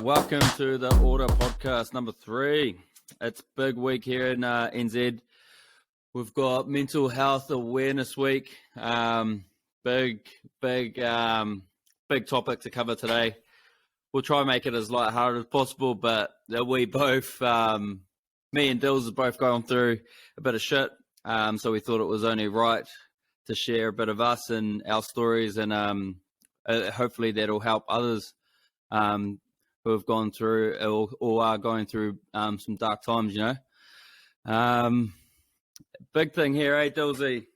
Welcome to the Order Podcast number 3. It's big week here in NZ. We've got Mental Health Awareness Week. Big topic to cover today. We'll try and make it as lighthearted as possible, but we both, me and Dills, have both gone through a bit of shit. So we thought it was only right to share a bit of us and our stories, and hopefully that'll help others who have gone through or are going through some dark times, you know. Big thing here, Dillsy,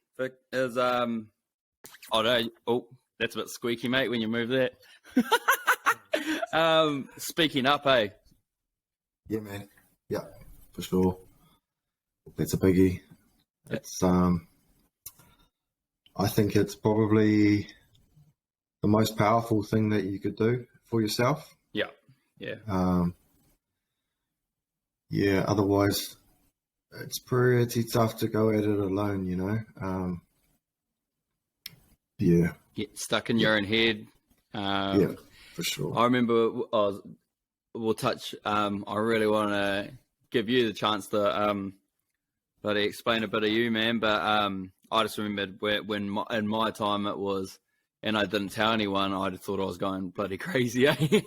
is oh that's a bit squeaky, mate, when you move that. Speaking up, hey. Yeah, man. Yeah, for sure. That's a biggie. It's I think it's probably the most powerful thing that you could do for yourself. Yeah. Otherwise, it's pretty tough to go at it alone, you know. Get stuck in your own head. Yeah, for sure. I remember we'll touch. I really want to give you the chance to explain a bit of you, man. But I just remembered when in my time it was, and I didn't tell anyone. I just thought I was going bloody crazy, eh?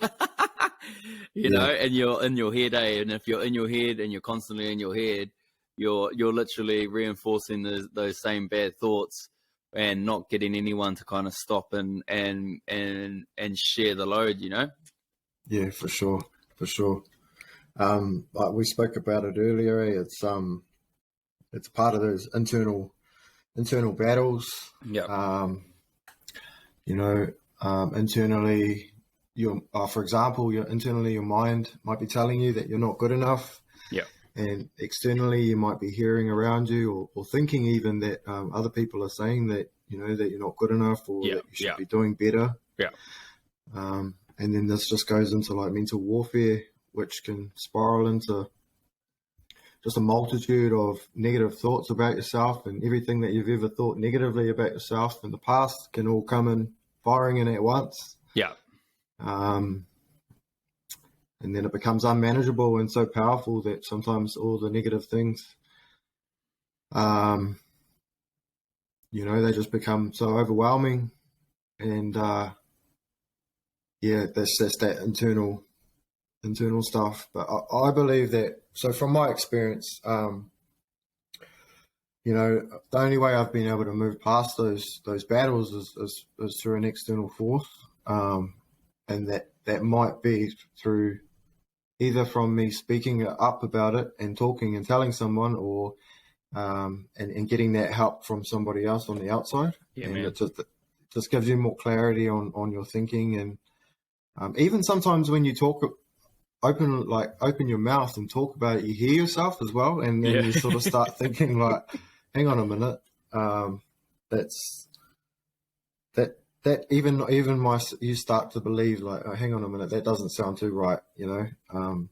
You know, and you're in your head, eh? And if you're in your head and you're constantly in your head, you're literally reinforcing those same bad thoughts and not getting anyone to kind of stop and share the load, you know? Yeah, for sure. Like we spoke about it earlier, it's part of those internal battles. Yeah. You know, internally, for example, internally your mind might be telling you that you're not good enough. Yeah. And externally, you might be hearing around you or thinking even that other people are saying that, you know, that you're not good enough or that you should be doing better. Yeah. And then this just goes into like mental warfare, which can spiral into just a multitude of negative thoughts about yourself, and everything that you've ever thought negatively about yourself in the past can all come in firing in at once. Yeah. And then it becomes unmanageable and so powerful that sometimes all the negative things, you know, they just become so overwhelming. And that's that internal stuff. But I believe that, so from my experience, you know, the only way I've been able to move past those battles is through an external force. And that might be through either from me speaking up about it and talking and telling someone, or and getting that help from somebody else on the outside. Yeah, and man. It just gives you more clarity on your thinking. And even sometimes when you talk, open your mouth and talk about it, you hear yourself as well, and then you sort of start thinking like, hang on a minute, that even you start to believe like, oh, hang on a minute, that doesn't sound too right, you know. I'm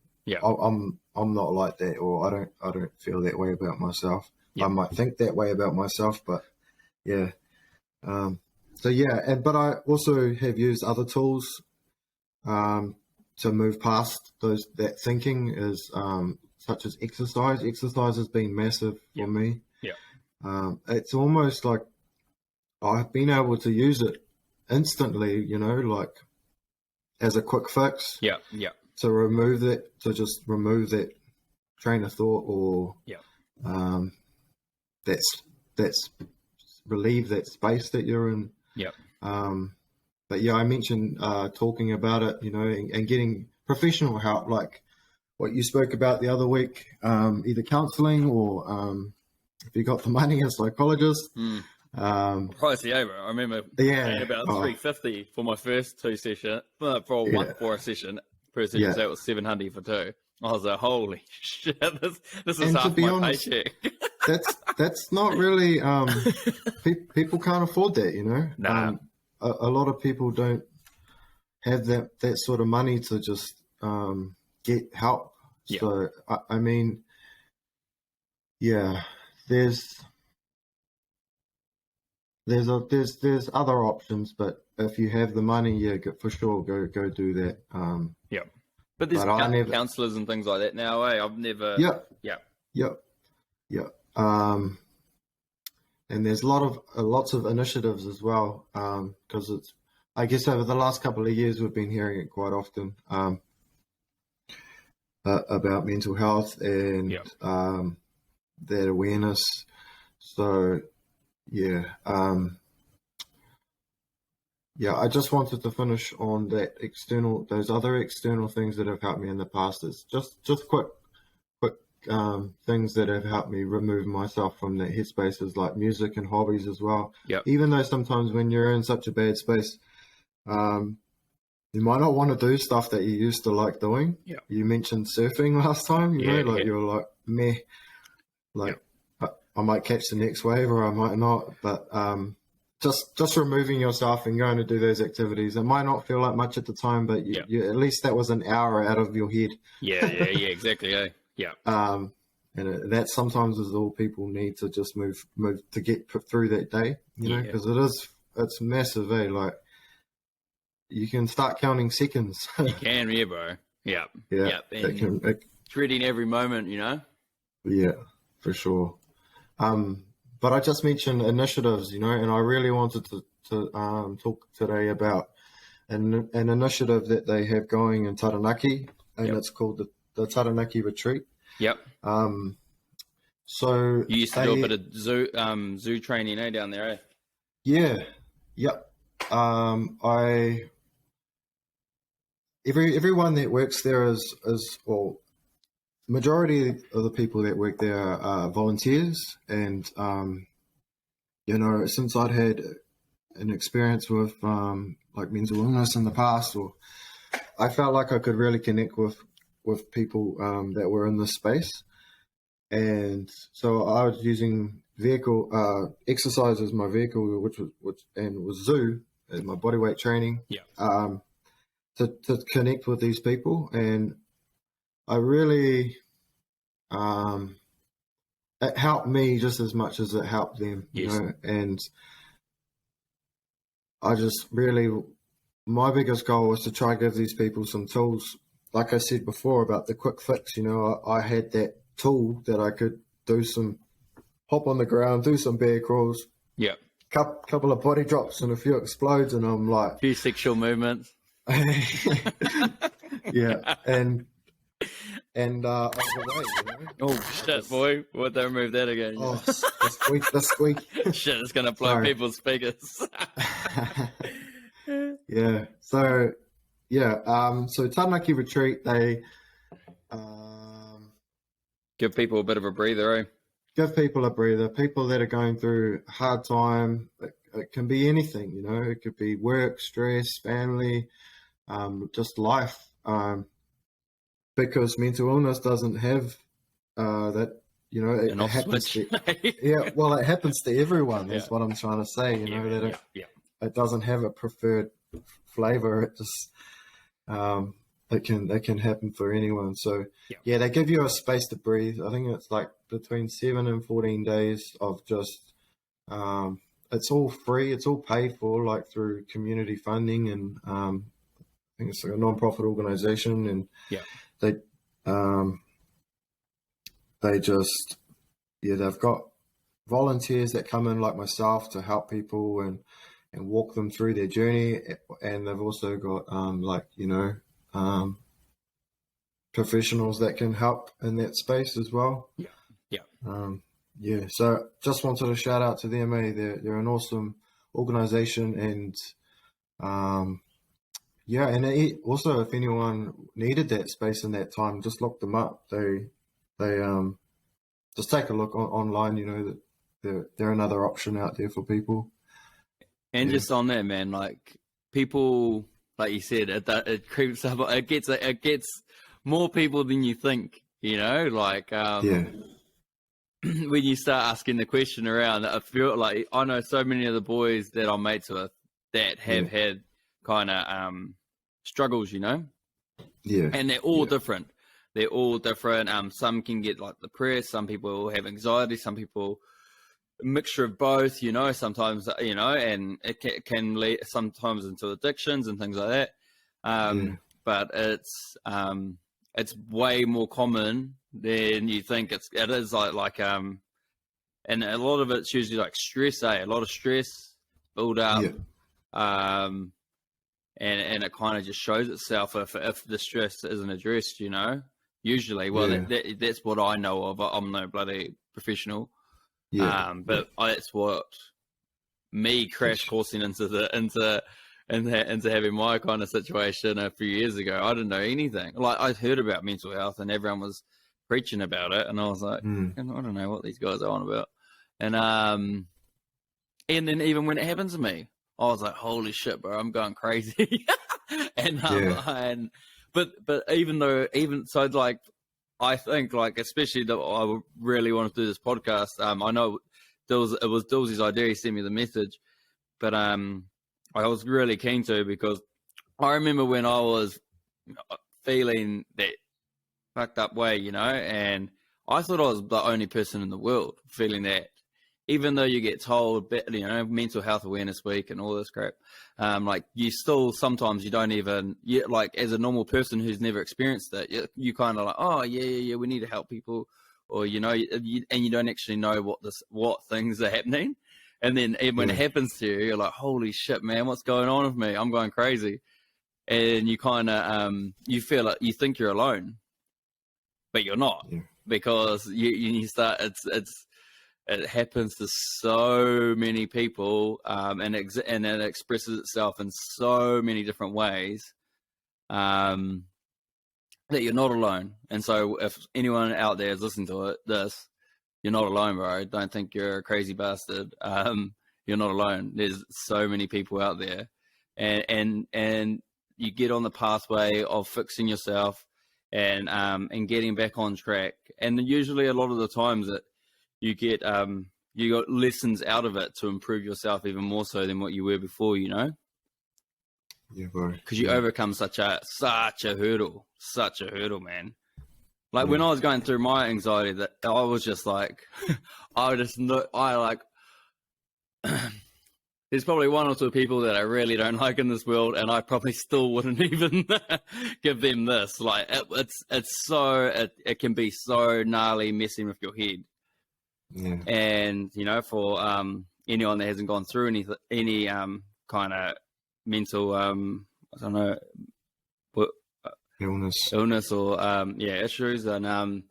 not like that, or I don't feel that way about myself. I might think that way about myself, but but I also have used other tools to move past that thinking, is such as exercise. Exercise has been massive for me. It's almost like I've been able to use it instantly, you know, like as a quick fix. To remove that train of thought, or that's relieve that space that you're in. But I mentioned talking about it, you know, and getting professional help, like what you spoke about the other week, either counselling or if you got the money, a psychologist. Pricey, bro. I remember paying about $350 for my first two session, for a session per session. So it was $700 for two. I was like, holy shit, this is half my paycheck. that's not really people can't afford that, you know. Nah. A lot of people don't have that sort of money to just get help. So I mean, there's other options, but if you have the money, for sure, go do that. But there's I never. counselors and things like that now, eh? I've never. Yep. Yeah. Yep. Yep. And there's lots of initiatives as well, because it's, I guess over the last couple of years we've been hearing it quite often, about mental health and Yep. that awareness. So yeah, I just wanted to finish on those other external things that have helped me in the past. It's just quick things that have helped me remove myself from that headspace is like music and hobbies as well. Yep. Even though sometimes when you're in such a bad space, you might not want to do stuff that you used to like doing. Yep. You mentioned surfing last time, you know, like you're like, meh, like I might catch the next wave or I might not, but just removing yourself and going to do those activities. It might not feel like much at the time, but you at least that was an hour out of your head. Yeah, exactly. Eh? Yeah. And that sometimes is all people need to just move to get through that day, you know, because it's massive, eh? Like you can start counting seconds. You can, yeah, bro. Yeah. Yeah. And treating every moment, you know? Yeah, for sure. But I just mentioned initiatives, you know, and I really wanted to talk today about an initiative that they have going in Taranaki, and it's called the Taranaki Retreat. Yep. So you used to do a bit of zoo training, eh, down there, eh? Yeah. Yep. Everyone that works there is well, majority of the people that work there are volunteers, and you know, since I'd had an experience with like mental illness in the past, or I felt like I could really connect with people that were in this space, and so I was using exercise as my vehicle, which was zoo as my bodyweight training, to connect with these people, and I really it helped me just as much as it helped them, you know, and I just really, my biggest goal was to try to give these people some tools. Like I said before about the quick fix, you know, I had that tool that I could hop on the ground, do some bear crawls, couple of body drops and a few explodes, and I'm like, a few sexual movements. Yeah, and I was away, you know? Oh shit, boy! What, they remove that again? Oh, the squeak! Shit, it's gonna blow people's speakers. Yeah. So so Taranaki Retreat, they give people a bit of a breather, eh? Give people a breather. People that are going through a hard time, it can be anything, you know. It could be work, stress, family, just life. Because mental illness doesn't have that, you know, it happens to, it happens to everyone. That's what I'm trying to say, you know, that it doesn't have a preferred flavor. It just it can happen for anyone. So they give you a space to breathe. I think it's like between 7 and 14 days of just it's all free, it's all paid for, like through community funding, and I think it's like a non-profit organization, and they just they've got volunteers that come in like myself to help people and walk them through their journey, and they've also got professionals that can help in that space as well. So just wanted to shout out to them. They're an awesome organization, and and also if anyone needed that space in that time, just look them up. They just take a look online. You know that they're another option out there for people. And just on that, man, like people, like you said, it creeps up. It gets more people than you think. You know, like when you start asking the question around, I feel like I know so many of the boys that I'm mates with that have had kind of struggles, you know, and they're all different. They're all different. Some can get like depressed. Some people have anxiety. Some people a mixture of both. You know, sometimes and it can lead sometimes into addictions and things like that. but it's way more common than you think. It is and a lot of it's usually like stress, a lot of stress build up, and it kind of just shows itself if the stress isn't addressed, usually. Well, that's what I know of. I'm no bloody professional, but that's what me crash coursing into having my kind of situation a few years ago. I didn't know anything. Like, I heard about mental health and everyone was preaching about it, and I was like, I don't know what these guys are on about. And then even when it happened to me, I was like, holy shit, bro, I'm going crazy. But even so, like, I think, like, especially that I really want to do this podcast. I know it was Dillsy's idea. He sent me the message, but I was really keen to, because I remember when I was feeling that fucked up way, and I thought I was the only person in the world feeling that. Even though you get told, Mental Health Awareness Week and all this crap, like, you still, sometimes you don't even, like, as a normal person who's never experienced it, you kind of like, oh, yeah, we need to help people, or, and you don't actually know what things are happening. And then when it happens to you, you're like, holy shit, man, what's going on with me? I'm going crazy. And you kind of, you feel like you think you're alone, but you're not, because you start, it happens to so many people, and it expresses itself in so many different ways, that you're not alone. And so if anyone out there is listening to this, you're not alone, bro. Don't think you're a crazy bastard. You're not alone. There's so many people out there, and you get on the pathway of fixing yourself and getting back on track. And usually, a lot of the times that you get you got lessons out of it to improve yourself even more so than what you were before, Yeah, bro. Because you overcome such a hurdle, man. Like, when I was going through my anxiety, that I was just like, there's probably one or two people that I really don't like in this world, and I probably still wouldn't even give them this. Like, it can be so gnarly messing with your head. Yeah. And for anyone that hasn't gone through any kind of mental I don't know, illness or issues, and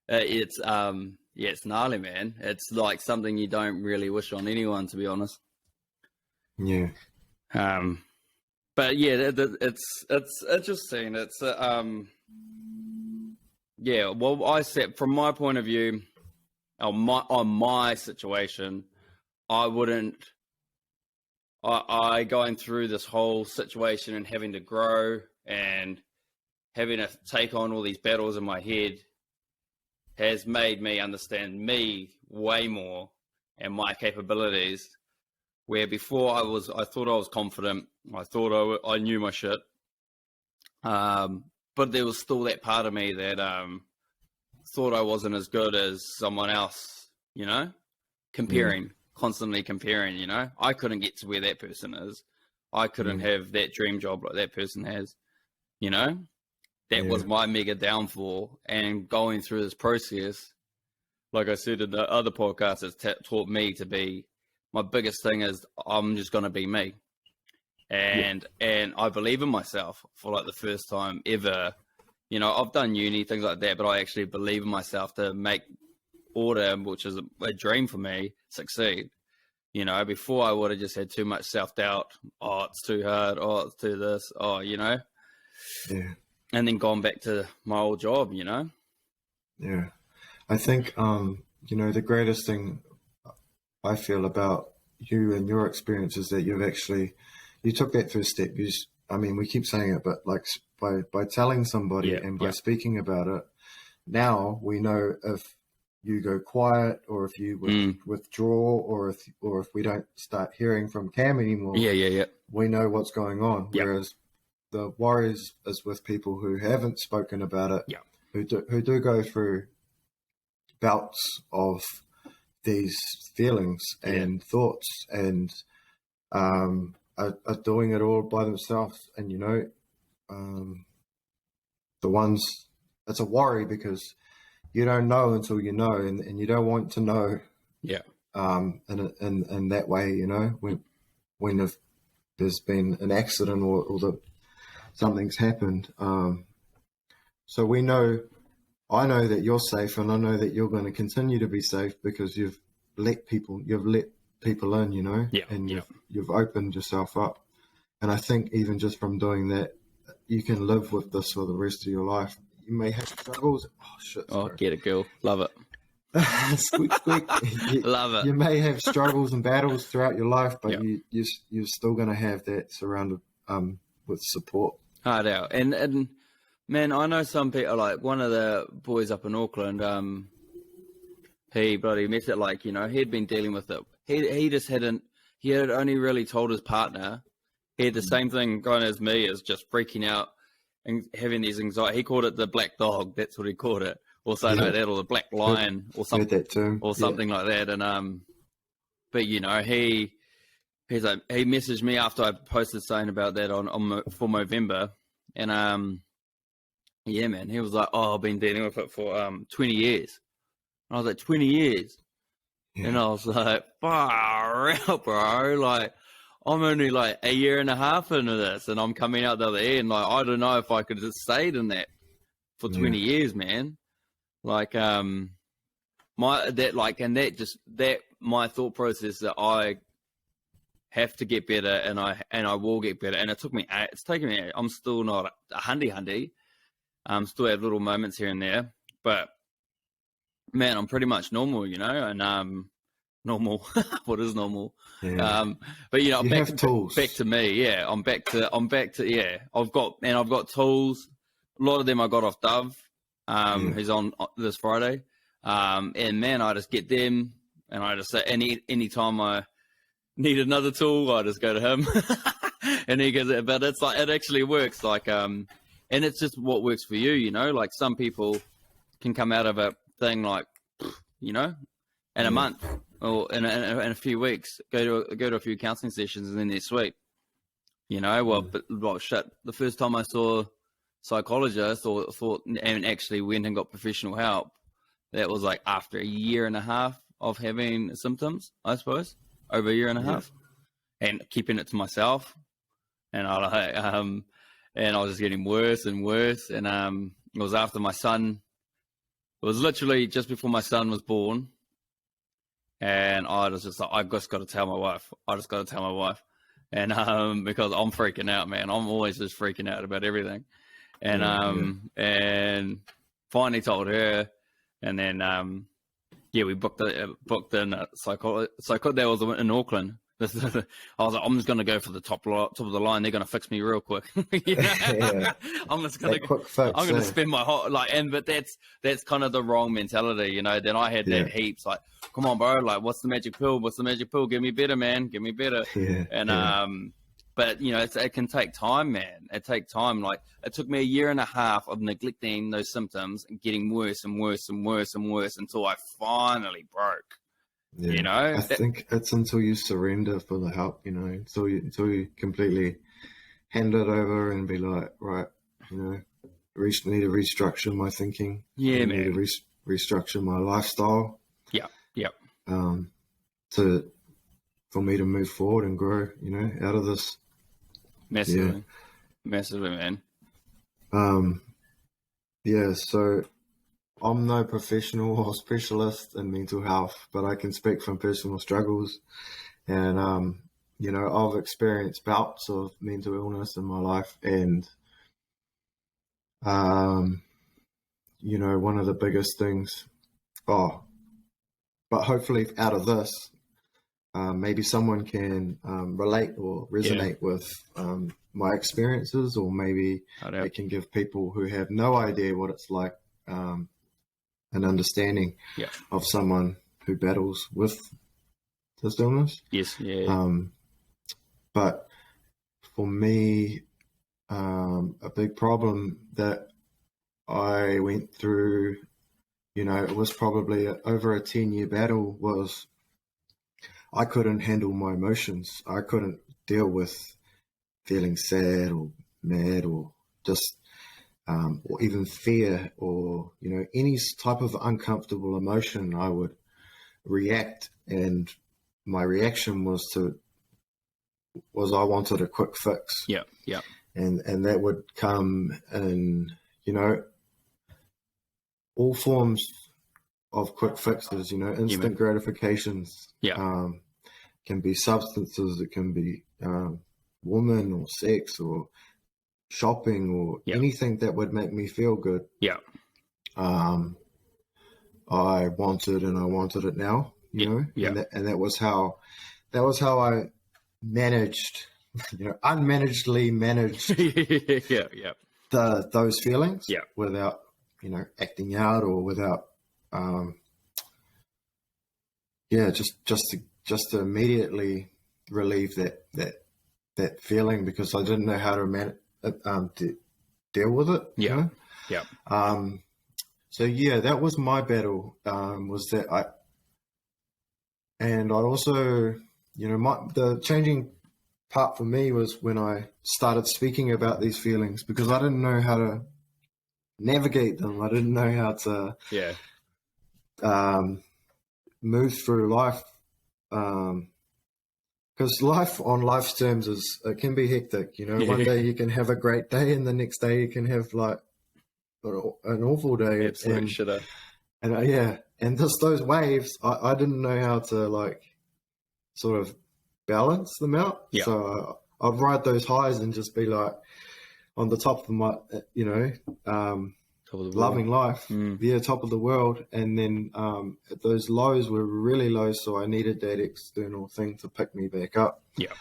it's gnarly, man. It's like something you don't really wish on anyone, to be honest. Yeah. But yeah, it's interesting. It's well, I said, from my point of view, on my situation, I going through this whole situation and having to grow and having to take on all these battles in my head has made me understand me way more and my capabilities. Where before I thought I was confident, I thought I knew my shit, but there was still that part of me that thought I wasn't as good as someone else, constantly comparing, I couldn't get to where that person is. I couldn't have that dream job like that person has, that was my mega downfall. And going through this process, like I said in the other podcast, it's taught me to be, my biggest thing is I'm just going to be me. And I believe in myself for like the first time ever. I've done uni, things like that, but I actually believe in myself to make order, which is a dream for me, succeed. Before I would have just had too much self-doubt. Oh, it's too hard. Oh, it's too this. Oh, Yeah. And then gone back to my old job, Yeah. I think, the greatest thing I feel about you and your experience is that you took that first step. We keep saying it, but like by telling somebody and by speaking about it, now we know if you go quiet or if you withdraw or if we don't start hearing from Cam anymore. We know what's going on. Whereas the worries is with people who haven't spoken about it, who do go through bouts of these feelings and thoughts and are doing it all by themselves. And the ones, it's a worry because you don't know until you know, and you don't want to know. Yeah. In that way, you know, when if there's been an accident or something's happened. So I know that you're safe, and I know that you're going to continue to be safe because you've let people in, you know, Yeah. and Yeah. you've opened yourself up. And I think even just from doing that, you can live with this for the rest of your life. You may have struggles. Oh shit! Oh, Sorry. get it, girl. Love it. Squeak, squeak. Love it. You may have struggles and battles throughout your life, but Yeah. you're still going to have that surrounded with support. Hard out. And man, I know some people, like one of the boys up in Auckland, he bloody missed it. Like, you know, he'd been dealing with it. He just hadn't, he had only really told his partner. He had the same thing going as me, as just freaking out and having these anxiety. He called it the black dog. That's what he called it. Also, like that, or the black lion, or something, that too. or something like that. And but you know, he's like, he messaged me after I posted saying about that for Movember, and yeah, man, he was like, "Oh, I've been dealing with it for 20 years." And I was like, 20 years, and I was like, "Far out, bro!" Like, I'm only like a year and a half into this, and I'm coming out the other end. Like, I don't know if I could have stayed in that for 20 years, man. Like, my thought process that I have to get better, and I will get better. And it's taken me. I'm still not a hundy. Still have little moments here and there, but man, I'm pretty much normal, you know. And normal. What is normal? Yeah. But you know, you have tools. Back to me. Yeah, I'm back to yeah. I've got tools. A lot of them I got off Dove. Who's on this Friday. And man, I just get them, and I just say any time I need another tool, I just go to him, and he goes. But it's like, it actually works. Like, and it's just what works for you, you know. Like, some people can come out of a thing like, you know, in a month or in a few weeks, go to a few counselling sessions, and then they're sweet, you know. Well, shit. The first time I saw psychologist or thought and actually went and got professional help, that was like after a year and a half of having symptoms, I suppose, over a year and a half, and keeping it to myself. And and I was just getting worse and worse. And it was after my son. It was literally just before my son was born, and I was just like, I just got to tell my wife. And because I'm freaking out, man. I'm always just freaking out about everything. And and finally told her, and then we booked in a psychologist. That was in Auckland. I was like, I'm just gonna go for the top of the line. They're gonna fix me real quick. You know? I'm just gonna quick fix, I'm gonna spend my whole but that's kind of the wrong mentality, you know. Then I had that heaps, like, come on, bro, like, what's the magic pill? Give me better, man. Give me better. And but you know, it can take time, man. It takes time. Like, it took me a year and a half of neglecting those symptoms and getting worse and worse and worse and worse until I finally broke. Yeah. You know, I think it's until you surrender for the help, you know, until you completely hand it over and be like, right, you know, need to restructure my thinking. Yeah, man. Need to restructure my lifestyle. Yeah. For me to move forward and grow, you know, out of this. Massively, man. So I'm no professional or specialist in mental health, but I can speak from personal struggles. And, you know, I've experienced bouts of mental illness in my life. And, you know, one of the biggest things, but hopefully out of this, maybe someone can relate or resonate with my experiences, or maybe it can give people who have no idea what it's like an understanding of someone who battles with this illness. Yes, but for me, a big problem that I went through, you know, it was probably over a 10-year battle, was I couldn't handle my emotions. I couldn't deal with feeling sad or mad or just or even fear, or any type of uncomfortable emotion, I would react, and my reaction was I wanted a quick fix. Yeah. And that would come in, all forms of quick fixes, instant gratifications. Yeah. Can be substances, it can be woman or sex or shopping or anything that would make me feel good. Yeah. I wanted it now, Yeah. And that was how I managed, unmanagedly managed Yeah. those feelings. Yeah. Without, acting out, or without, just to immediately relieve that feeling, because I didn't know how to deal with it. Yeah. Yeah. So that was my battle. Was that I also, the changing part for me was when I started speaking about these feelings, because I didn't know how to navigate them. I didn't know how to move through life, because life on life's terms it can be hectic. One day you can have a great day, and the next day you can have like an awful day. Absolute shitter. And just those waves, I didn't know how to like sort of balance them out. Yeah. So I'd ride those highs and just be like on the top of my, loving life. Top of the world. And then those lows were really low, so I needed that external thing to pick me back up. Yeah.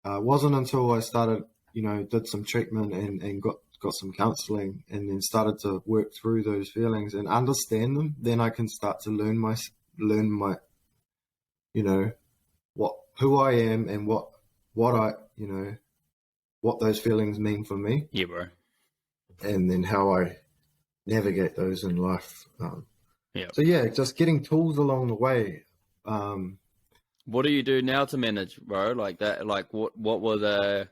It wasn't until I started, did some treatment and got some counseling, and then started to work through those feelings and understand them, then I can start to learn my who I am, and what I, what those feelings mean for me. Yeah, bro. And then how I navigate those in life. So just getting tools along the way. What do you do now to manage, bro? Like that, like what were the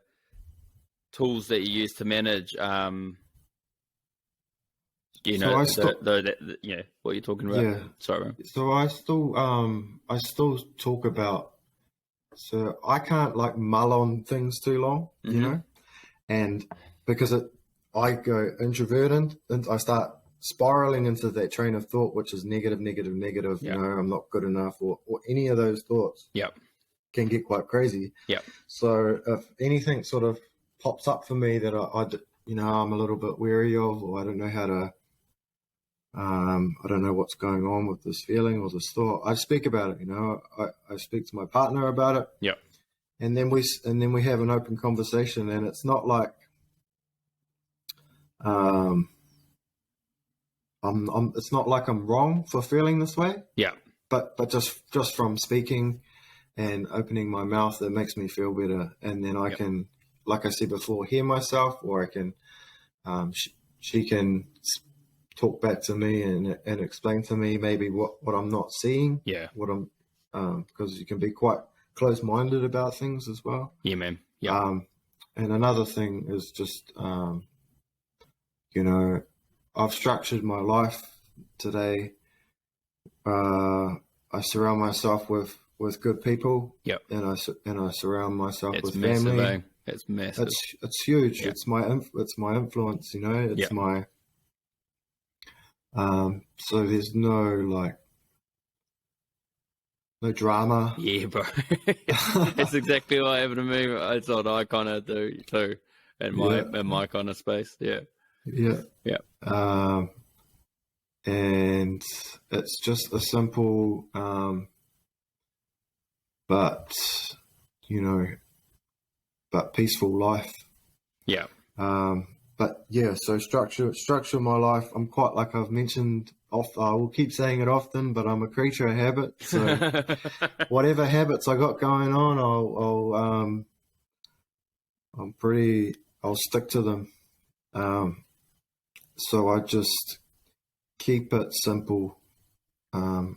tools that you use to manage, what you're talking about? Yeah. Sorry, bro. So I still talk about, so I can't like mull on things too long, and because I go introverted and I start spiraling into that train of thought, which is negative, I'm not good enough, or any of those thoughts can get quite crazy. So if anything sort of pops up for me that I'm a little bit wary of, or I don't know how to, I don't know what's going on with this feeling or this thought, I speak about it. I speak to my partner about it. And then we have an open conversation, and it's not like, it's not like I'm wrong for feeling this way. But just from speaking and opening my mouth, it makes me feel better, and then I can, like I said before, hear myself, or I can, she can talk back to me and explain to me maybe what I'm not seeing. What I'm, because you can be quite close-minded about things as well. Yeah, man. And another thing is just, I've structured my life today. I surround myself with good people. And I surround myself with massive, family. Eh? It's massive. It's huge. It's my influence. It's my. So there's no drama. Yeah, bro. It's exactly what happened to me. It's what I kind of do too, in my kind of space. Yeah. And it's just a simple, but peaceful life. So structure my life. I'm quite, like I've mentioned, I will keep saying it often, but I'm a creature of habit. So whatever habits I got going on, I'll stick to them. So I just keep it simple. Don't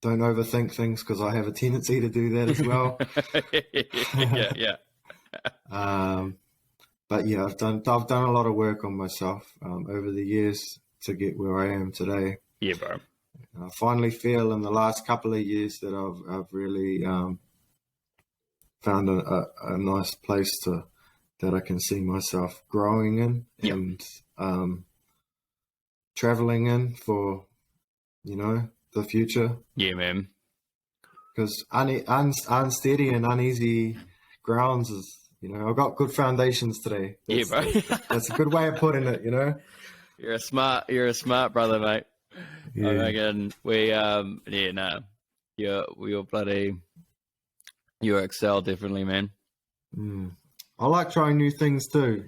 overthink things, because I have a tendency to do that as well. but yeah, I've done a lot of work on myself over the years to get where I am today. Yeah, bro. I finally feel in the last couple of years that I've really found a nice place that I can see myself growing in and traveling in for, the future. Yeah, man. Because unsteady and uneasy grounds is, I've got good foundations today. Yeah, bro. That's a good way of putting it, You're a smart brother, mate. Yeah. I reckon you excel definitely, man. I like trying new things too.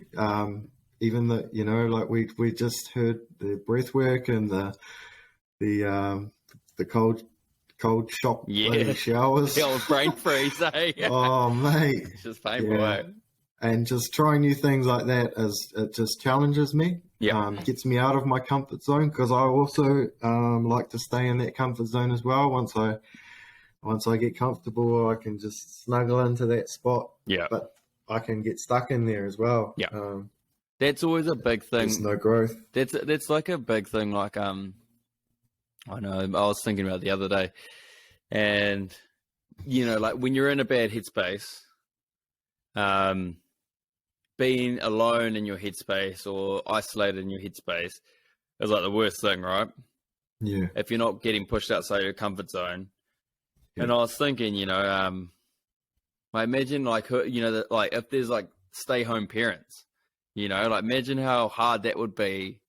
Even that, like we just heard the breath work and the cold shock showers. The old brain freeze, eh? Oh, mate. It's just painful, eh? And just trying new things like that it just challenges me. Yeah. Gets me out of my comfort zone, because I also like to stay in that comfort zone as well. Once I get comfortable, I can just snuggle into that spot. Yeah. But I can get stuck in there as well. Yeah. That's always a big thing. There's no growth. That's like a big thing. Like I know I was thinking about the other day, and like when you're in a bad headspace, being alone in your headspace or isolated in your headspace is like the worst thing, right? Yeah. If you're not getting pushed outside your comfort zone. Yeah. And I was thinking, like imagine like that, like if there's like stay home parents, like imagine how hard that would be,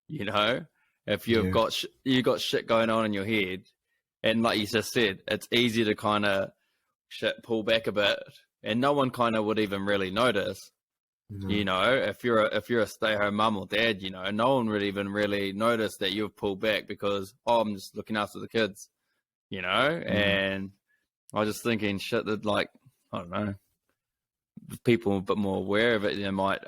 if you've got shit going on in your head, and like you just said, it's easy to kind of pull back a bit, and no one kind of would even really notice. No. If you're a stay-home mum or dad, no one would even really notice that you've pulled back because I'm just looking after the kids, And I was just thinking, shit, that like I don't know, people a bit more aware of it, they might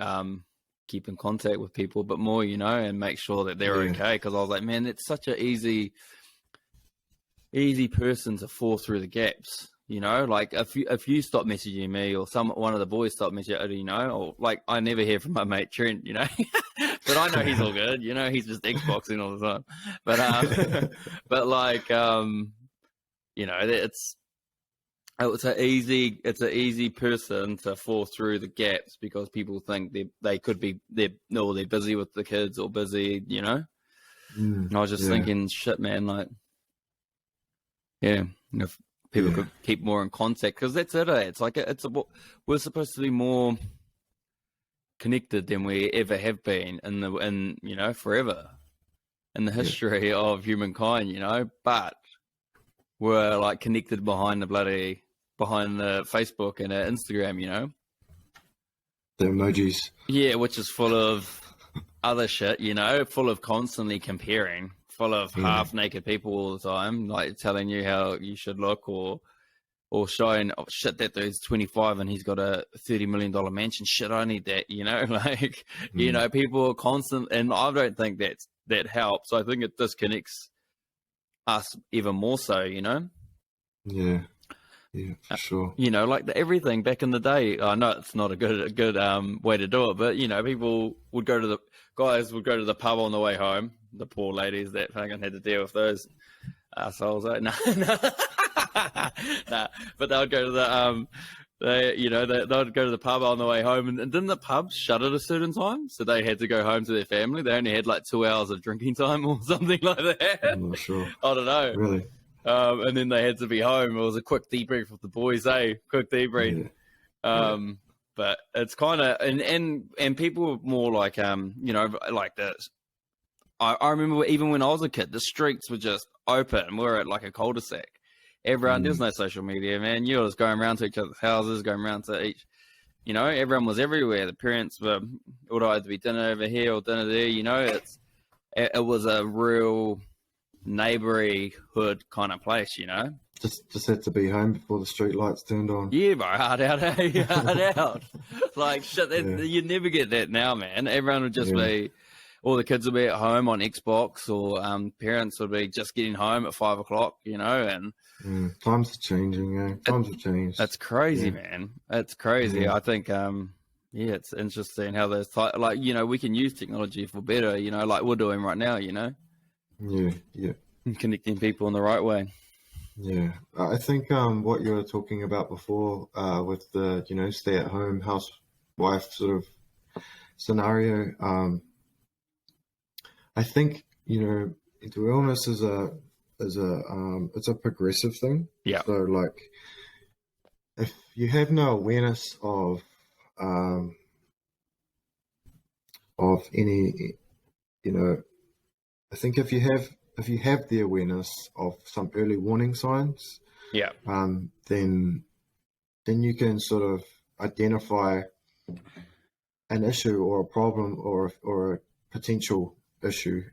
keep in contact with people a bit more, and make sure that they're okay. Because I was like, man, it's such an easy person to fall through the gaps. Like if you stop messaging me or one of the boys stop messaging, or like I never hear from my mate Trent, but I know he's all good, he's just Xboxing all the time. But but like it's an easy person to fall through the gaps because people think they're busy with the kids or busy, And I was just thinking, shit, man, like if people could keep more in contact, because that's it. It's like we're supposed to be more connected than we ever have been in forever in the history of humankind, but we're like connected behind the Facebook and Instagram, the emojis. Yeah, which is full of other shit, full of constantly comparing. Full of half-naked people all the time, like telling you how you should look, or showing shit that dude's 25 and he's got a $30 million mansion. Shit, I need that, Like, people are constant, and I don't think that helps. I think it disconnects us even more so, Yeah, for sure. Like everything back in the day. I know it's not a good way to do it, but people would go to the pub on the way home. The poor ladies that fucking had to deal with those assholes. No. But they would go to they'd go to the pub on the way home, and didn't the pub shut at a certain time? So they had to go home to their family. They only had like 2 hours of drinking time or something like that. I'm not sure. I don't know. Really? And then they had to be home. It was a quick debrief with the boys, Quick debrief. Yeah. But it's kind of, and people were more like, like this. I remember even when I was a kid, the streets were just open. We were at like a cul-de-sac. Everyone, there's no social media, man. You were just going around to each other's houses, going around to each, everyone was everywhere. The parents would either be dinner over here or dinner there, it was a real neighborhood kind of place, Just had to be home before the street lights turned on. Yeah, bro, hard out. Like, shit, you'd never get that now, man. Everyone would just be, all the kids would be at home on Xbox, or parents would be just getting home at 5 o'clock, and... times are changing, Times have changed. That's crazy, man. That's crazy. I think, Yeah, it's interesting how those like we can use technology for better. Like we're doing right now. Yeah. Connecting people in the right way. Yeah, I think what you were talking about before with the stay-at-home housewife sort of scenario. I think mental illness is a it's a progressive thing. Yeah. So like, if you have no awareness um, of any, I think if you have the awareness of some early warning signs, Yeah. then you can sort of identify an issue or a problem or a potential issue,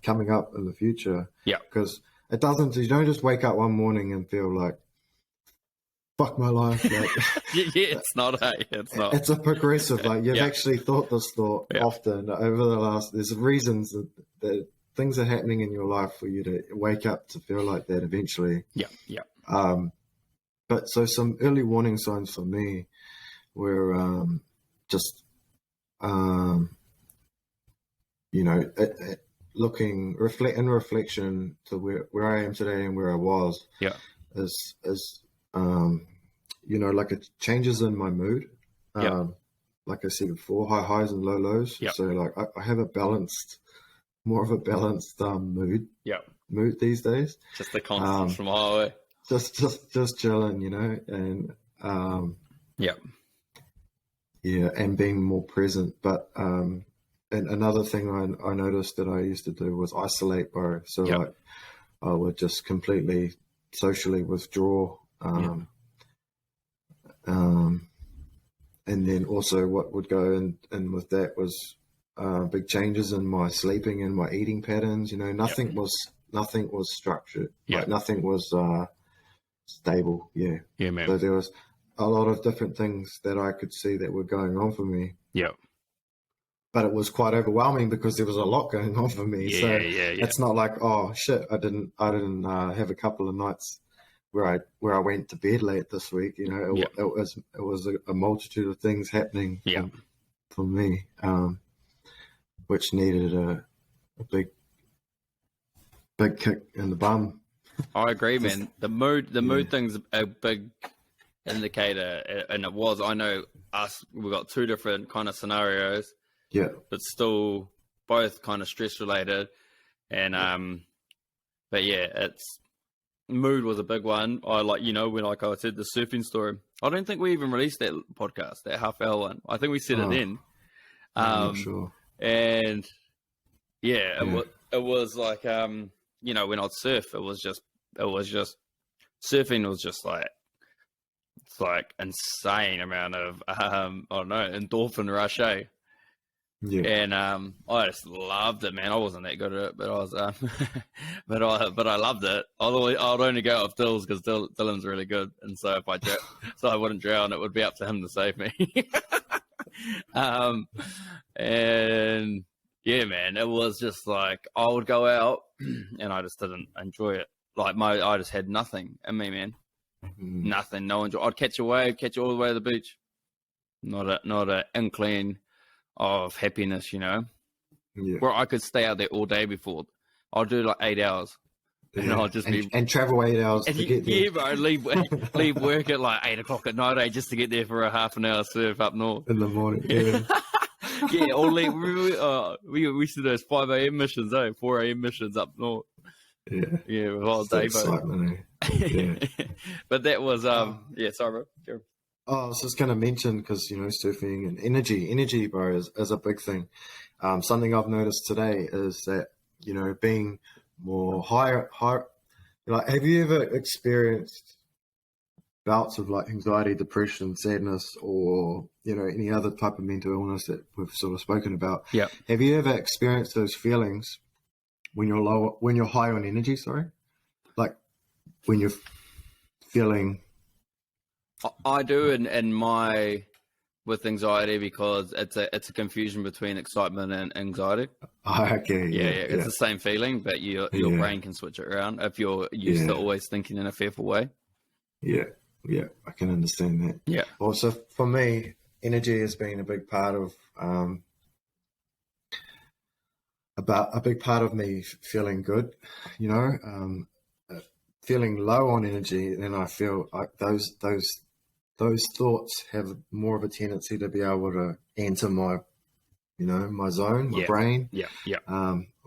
coming up in the future. Yeah. Because you don't just wake up one morning and feel like, fuck my life. Like, yeah, it's not. It's not. It's a progressive. Like you've actually thought this thought often over the last. There's reasons that things are happening in your life for you to wake up to feel like that eventually. Yeah. But so some early warning signs for me were just looking in reflection to where I am today and where I was. Yeah. Is like it changes in my mood. Like I said before, high highs and low lows. Yeah. So like I have more of a balanced mood. Yeah. Mood these days. Just the constant from highway. Just chilling, and and being more present. But and another thing I noticed that I used to do was isolate, bro. So like I would just completely socially withdraw. And then also what would go in with that was big changes in my sleeping and my eating patterns. Nothing was structured. Like nothing was stable. Yeah, man. So there was a lot of different things that I could see that were going on for me. Yeah. But it was quite overwhelming because there was a lot going on for me. So it's not like, oh shit, I didn't have a couple of nights where I went to bed late this week. It was a multitude of things happening for me, which needed a big kick in the bum. I agree, man. The mood thing's a big indicator, and it was. I know we got two different kind of scenarios. Yeah, but still both kind of stress related, and but yeah, it's mood was a big one. I when I said the surfing story. I don't think we even released that podcast, that half-hour one. I think we said it then. I'm not sure. And it was like when I'd surf, it was just surfing was just like it's like insane amount of I don't know, endorphin rush, eh? Yeah. And I just loved it, man. I wasn't that good at it, but I was, but I loved it. I'd only go up Dill's because Dylan's really good, and so if I wouldn't drown, it would be up to him to save me. And yeah, man, it was just like I would go out, and I just didn't enjoy it. Like I just had nothing in me, man. Nothing, no enjoy. I'd catch a wave, catch it all the way to the beach. Not a inkling of happiness, where I could stay out there all day before. I'll do like 8 hours, and I'll just and travel 8 hours to get there. Yeah, bro, leave work at like 8 o'clock at night, just to get there for a half an hour surf up north in the morning. Yeah, or leave. We used to do those 5 a.m. missions, 4 a.m. missions up north. Yeah, with all day, bro. But that was sorry, bro. Sure. Oh, I was just going to mention because surfing and energy, bro, is a big thing. Something I've noticed today is that being more higher. Like, have you ever experienced bouts of like anxiety, depression, sadness, or any other type of mental illness that we've sort of spoken about? Yeah. Have you ever experienced those feelings when you're high on energy? Sorry, like when you're feeling. I do, and with anxiety, because it's a confusion between excitement and anxiety. Okay. Yeah. It's the same feeling, but your brain can switch it around if you're used to always thinking in a fearful way. Yeah, I can understand that. Yeah. Also, for me, energy has been a big part of me feeling good, feeling low on energy, then I feel like those thoughts have more of a tendency to be able to enter my zone, my brain.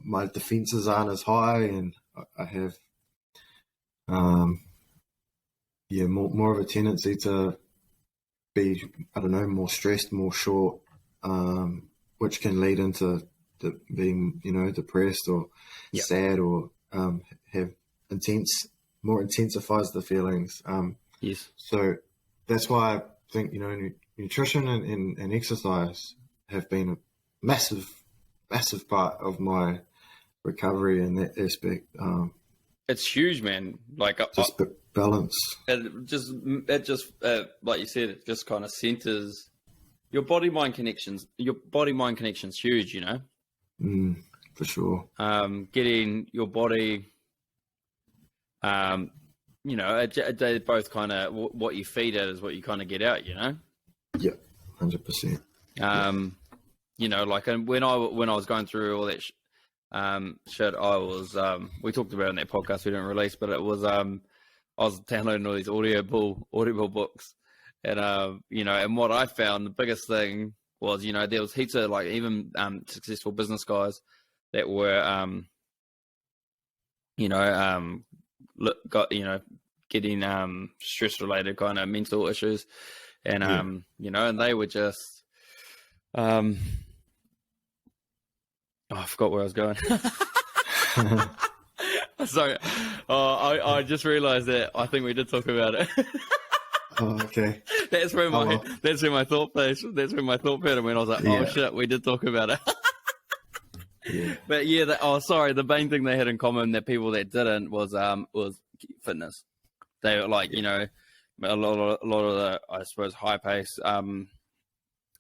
My defenses aren't as high, and I have more of a tendency to be, I don't know, more stressed, more short, which can lead into being, depressed or sad, or have intensifies the feelings. Yes. So that's why I think, nutrition and exercise have been a massive part of my recovery in that aspect. It's huge, man. Like just balance. It just like you said, it just kind of centers your body mind connections. Your body mind connections huge, For sure. Getting your body, they both kind of, what you feed it is what you kind of get out, Yeah, 100%. Like when I was going through all that shit, I was we talked about it in that podcast we didn't release, but it was I was downloading all these audible books, and and what I found, the biggest thing was, there was heaps of, like, even successful business guys that were getting stress related kind of mental issues, and and they were just I forgot where I was going. Sorry. I just realized that I think we did talk about it. Oh, okay. That's where my thought pattern went. I was like, oh shit, we did talk about it. But sorry, the main thing they had in common that people that didn't was fitness. They were like, a lot of the, I suppose, high pace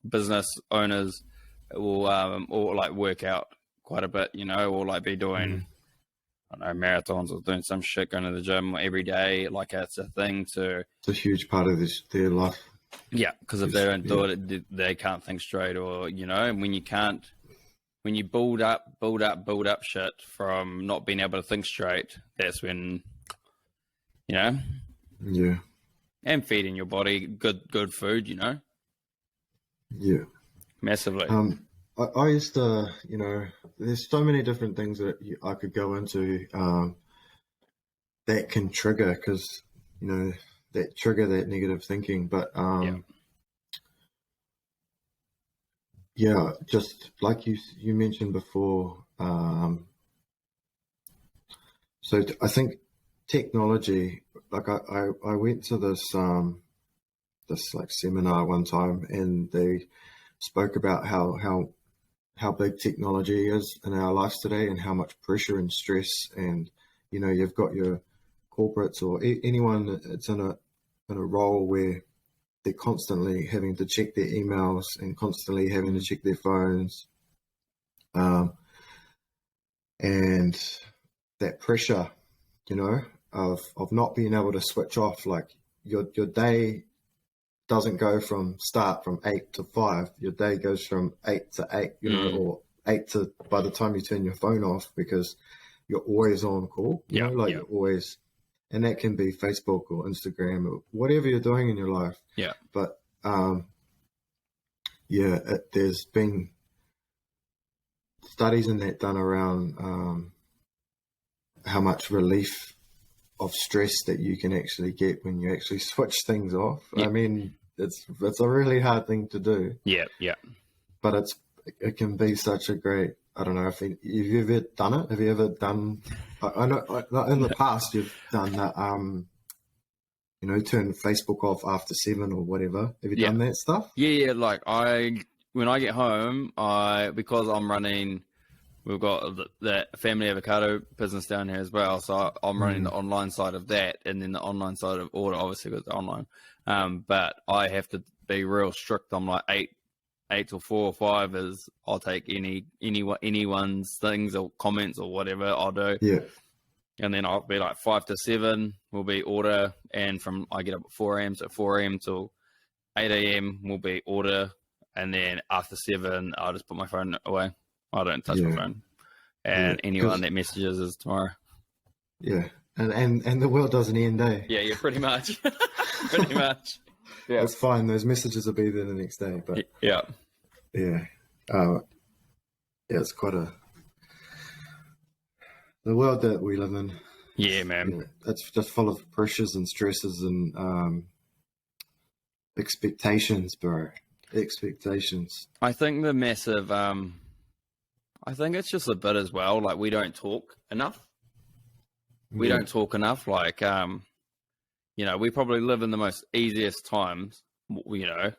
business owners will or like work out quite a bit, or like be doing I don't know, marathons, or doing some shit, going to the gym every day. Like, it's a thing to. It's a huge part of their life. Yeah, because if they don't do it, they can't think straight, or and when you build up shit from not being able to think straight, that's when, Yeah. And feeding your body good food, Yeah. Massively. I used to, there's so many different things that I could go into that can trigger, because, that trigger that negative thinking. But, just like you mentioned before, so I think technology, like I went to this like seminar one time, and they spoke about how big technology is in our lives today, and how much pressure and stress, and you've got your corporates or anyone that's in a role where they're constantly having to check their emails and constantly having to check their phones, and that pressure, of not being able to switch off. Like, your day doesn't go from 8 to 5. Your day goes from 8 to 8, or 8 to, by the time you turn your phone off, because you're always on call, you're always, and that can be Facebook or Instagram or whatever you're doing in your life. Yeah. But, there's been studies in that done around, how much relief of stress that you can actually get when you actually switch things off. I mean, it's a really hard thing to do. Yeah. But it can be such a great. I don't know if you've ever done it. Have you ever done? I know in the past you've done that. Turn Facebook off after 7 or whatever. Have you done that stuff? Yeah. Like, when I get home, because I'm running. We've got the family avocado business down here as well, so I'm running the online side of that, and then the online side of order, obviously, because it's online. But I have to be real strict. I'm like 8 till 4 or 5 is I'll take anyone's things or comments or whatever I'll do. Yeah. And then I'll be like 5 to 7 will be order, and from I get up at 4 a.m. so 4 a.m. till 8 a.m. will be order, and then after 7, I'll just put my phone away. I don't touch my phone, and anyone that messages is tomorrow. Yeah, and the world doesn't end, eh? Yeah, pretty much, pretty much. Yeah, that's fine. Those messages will be there the next day, but yeah, it's quite the world that we live in. Yeah, man. You know, it's just full of pressures and stresses and expectations, bro. Expectations. I think the massive, I think it's just a bit as well. Like, we don't talk enough. We don't talk enough. Like, you know, we probably live in the most easiest times, you know,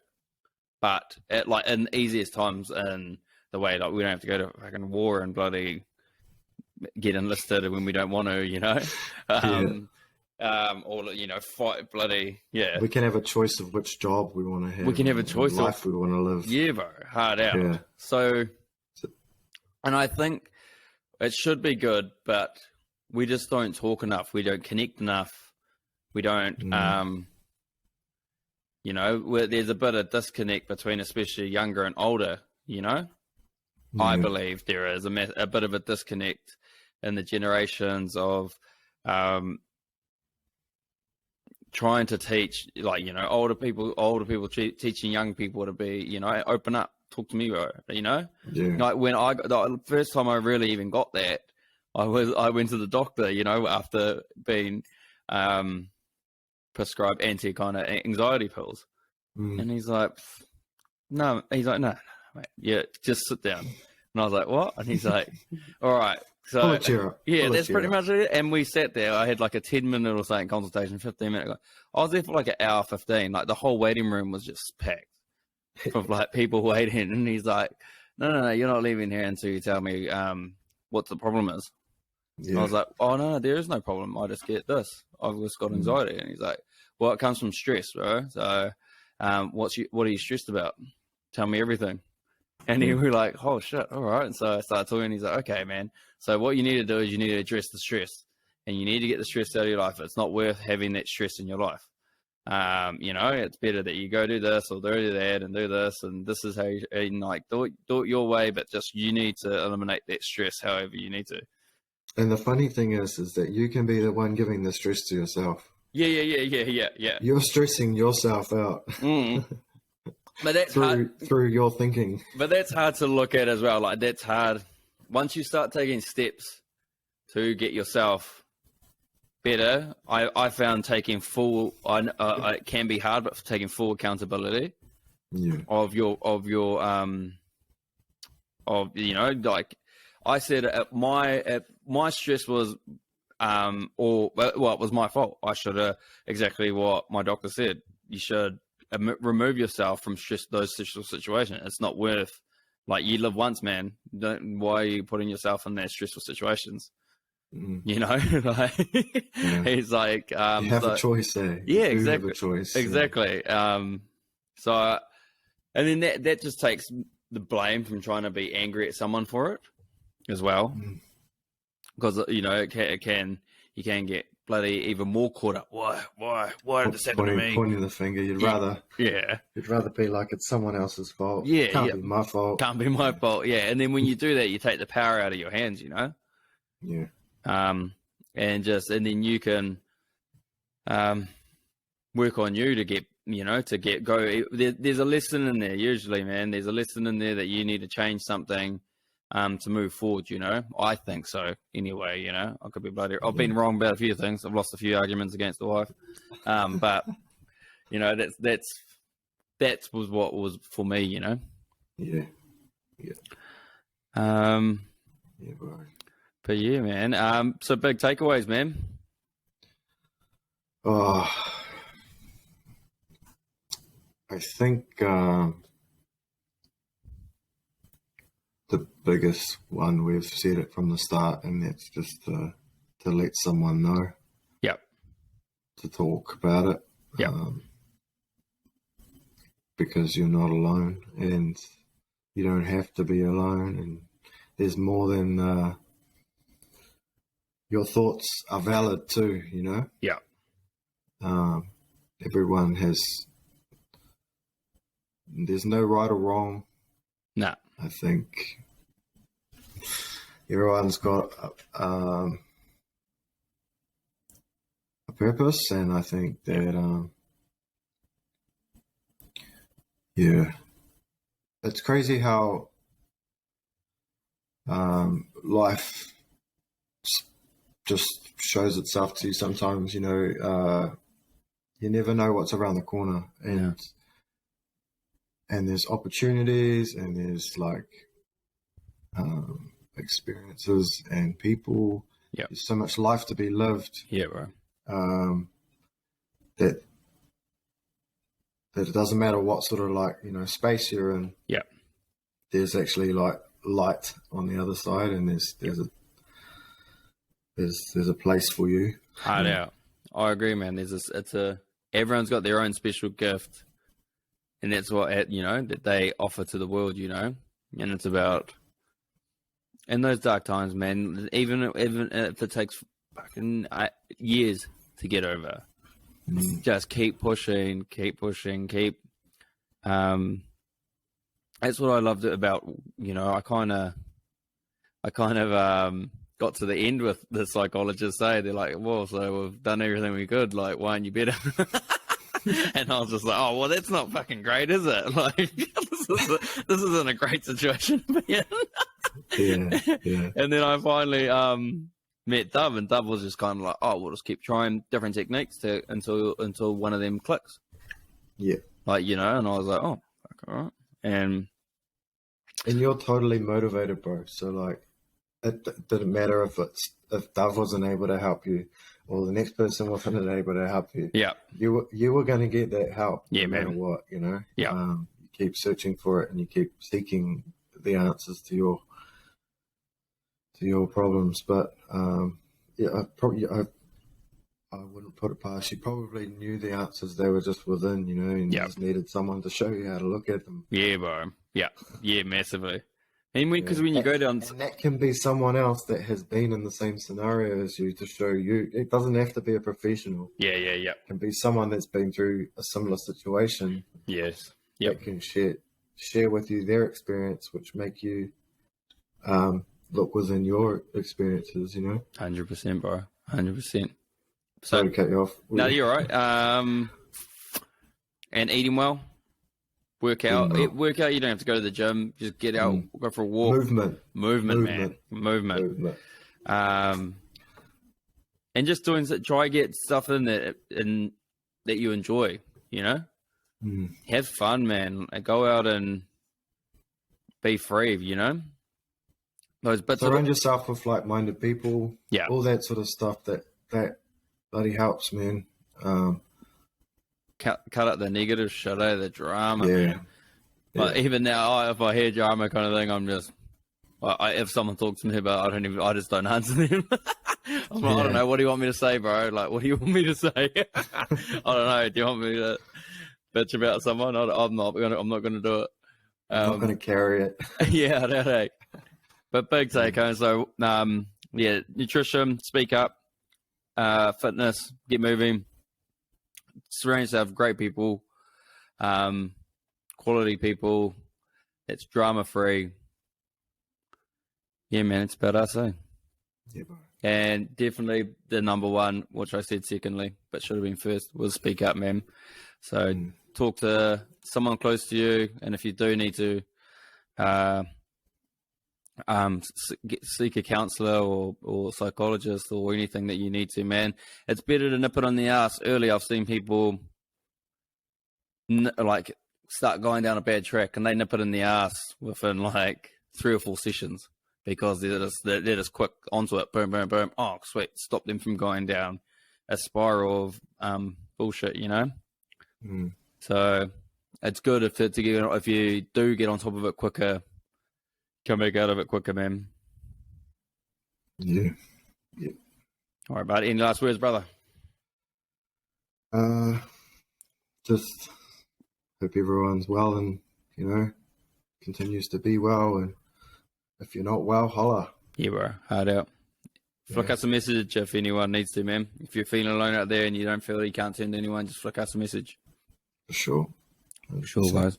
but in easiest times in the way, like, we don't have to go to fucking war and bloody get enlisted when we don't want to, you know, or, you know, fight bloody, We can have a choice of which job we want to have. We can have a choice of life we want to live. Yeah, bro, hard out. Yeah. So, and I think it should be good, but we just don't talk enough. We don't connect enough. We don't, you know, there's a bit of disconnect between especially younger and older, you know. I believe there is a bit of a disconnect in the generations of trying to teach, like, you know, older people teaching young people to be, you know, open up, talk to me, bro, you know. Like, when the first time I really even got that, I went to the doctor, you know, after being prescribed kind of anxiety pills, and he's like, no, mate, yeah, just sit down. And I was like, what? And he's like, all right. So that's pretty much it. And we sat there. I had like a 10-minute or something consultation, 15-minute. I was there for like an hour 15. Like, the whole waiting room was just packed of like people waiting. And he's like, no, you're not leaving here until you tell me what the problem is. And I was like, oh, no, there is no problem. I just get this. I've just got anxiety. And he's like, well, it comes from stress, bro. So what are you stressed about? Tell me everything. And he was like, oh, shit, all right. And so I started talking, and he's like, okay, man. So what you need to do is you need to address the stress. And you need to get the stress out of your life. It's not worth having that stress in your life. You know, it's better that you go do this or do that and do this. And this is how you, and like, do it your way, but just you need to eliminate that stress however you need to. And the funny thing is that you can be the one giving the stress to yourself. Yeah. You're stressing yourself out. But that's through your thinking. But that's hard to look at as well. Like, that's hard. Once you start taking steps to get yourself better, I found taking full. It can be hard, but taking full accountability of your you know, like I said, my stress was it was my fault. I should have exactly what my doctor said. You should remove yourself from those stressful situations. It's not worth, like, you live once, man. Why are you putting yourself in those stressful situations? You know, like, he's like, you have a choice there. Yeah, exactly. Have a choice. Exactly. So, and then that just takes the blame from trying to be angry at someone for it as well, because you know you can get bloody even more caught up. Why did this happen to me? Pointing the finger. You'd rather be like it's someone else's fault. Yeah, can't be my fault. Can't be my fault. Yeah, and then when you do that, you take the power out of your hands. You know. Yeah. And then you can work on you to get, you know, there's a lesson in there usually, man. There's a lesson in there that you need to change something to move forward, you know. I think so anyway, you know. I could be I've been wrong about a few things. I've lost a few arguments against the wife, but you know, that was what was for me, you know. Yeah bro. But yeah, man. So big takeaways, man. Oh, I think the biggest one, we've said it from the start, and that's just to let someone know. Yep. To talk about it. Yep. Because you're not alone, and you don't have to be alone, and there's more than your thoughts are valid too, you know? Yeah. Everyone has there's no right or wrong. Nah. I think everyone's got a purpose, and I think that it's crazy how life just shows itself to you sometimes. You never know what's around the corner, and there's opportunities, and there's like experiences and people. Yeah, there's so much life to be lived. Yeah, bro. That it doesn't matter what sort of like space you're in. Yeah, there's actually like light on the other side, and there's a place for you. Hard out. I agree, man. Everyone's got their own special gift, and that's what that they offer to the world. And it's about in those dark times, man. Even if it takes fucking years to get over, just keep pushing, keep. That's what I loved about. I kind of got to the end with the psychologists say they're like, well, so we've done everything we could, like, why aren't you better? And I was just like, oh, well, that's not fucking great, is it? Like, this isn't a great situation to be in. Yeah. And then I finally met Dove, and Dove was just kind of like, oh, we'll just keep trying different techniques until one of them clicks. Yeah. Like, and I was like, oh, fuck, all right. And you're totally motivated, bro. So like, it didn't matter if Dove wasn't able to help you, or the next person wasn't able to help you. Yeah, you were going to get that help. Yeah, no matter man. what, Yeah, you keep searching for it, and you keep seeking the answers to your problems. But I wouldn't put it past you. Probably knew the answers; they were just within, and you just needed someone to show you how to look at them. Yeah, bro. Yeah, massively. And because when you go down, and that can be someone else that has been in the same scenario as you to show you. It doesn't have to be a professional. Yeah. It can be someone that's been through a similar situation. Yes. That can share with you their experience, which make you look within your experiences. 100%, bro. 100%. Sorry to cut you off. No, you're right. And eating well. Work out. You don't have to go to the gym. Just get out, go for a walk. Movement, man. Movement. And just try get stuff in that you enjoy. Have fun, man. Go out and be free. Those bits. Surround yourself with like-minded people. Yeah. All that sort of stuff that bloody helps, man. Cut out the negative shit, the drama. Yeah. But even now, if I hear drama kind of thing, I'm just, if someone talks to me about it, I just don't answer them. I'm like, I don't know, what do you want me to say, bro? Like, what do you want me to say? I don't know. Do you want me to bitch about someone? I'm not going to do it. I'm not going to carry it. Yeah, I don't know. But big take home. So, nutrition, speak up, fitness, get moving. Surround yourself with great people, quality people. It's drama free. Yeah, man, it's about us, eh? Yeah, bro. And definitely the number one, which I said secondly, but should have been first, was speak up, man. So talk to someone close to you, and if you do need to seek a counselor or psychologist or anything that you need to, man, it's better to nip it on the ass early. I've seen people like start going down a bad track and they nip it in the ass within like 3 or 4 sessions because they're just quick onto it. Boom, boom, boom. Oh, sweet. Stop them from going down a spiral of bullshit, So it's good if you do get on top of it quicker, come back out of it quicker, man. Yeah. All right, buddy. Any last words, brother? Just hope everyone's well and, continues to be well. And if you're not well, holla. Yeah, bro. Hard out. Flick us a message if anyone needs to, man. If you're feeling alone out there and you don't feel you can't send anyone, just flick us a message. For sure. For sure, guys.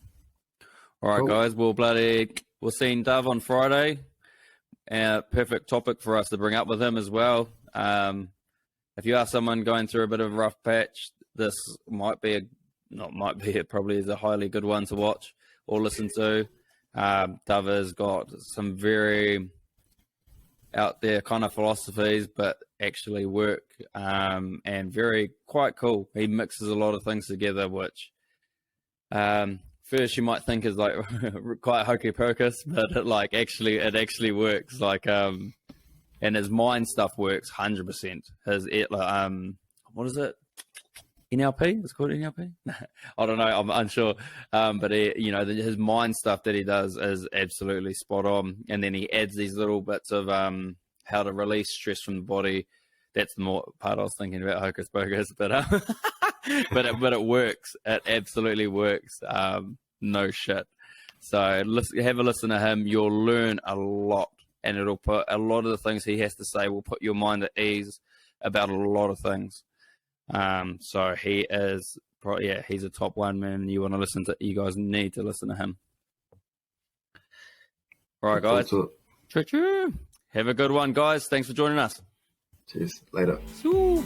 All right, Cool. guys. We'll see Dove on Friday. Perfect topic for us to bring up with him as well. If you are someone going through a bit of a rough patch, this it probably is a highly good one to watch or listen to. Dove has got some very out there kind of philosophies, but actually work, and very quite cool. He mixes a lot of things together, which first you might think is like quite hocus pocus, but it actually works. And his mind stuff works 100%. What is it? NLP? It's called NLP? I don't know. I'm unsure. But his mind stuff that he does is absolutely spot on. And then he adds these little bits of how to release stress from the body. That's the more part I was thinking about hocus pocus, but but it works. It absolutely works. No shit. So have a listen to him. You'll learn a lot, and it'll put a lot of the things he has to say will put your mind at ease about a lot of things. So he is, he's a top one, man. You guys need to listen to him. All right, guys. Have a good one, guys. Thanks for joining us. Cheers. Later. Ooh.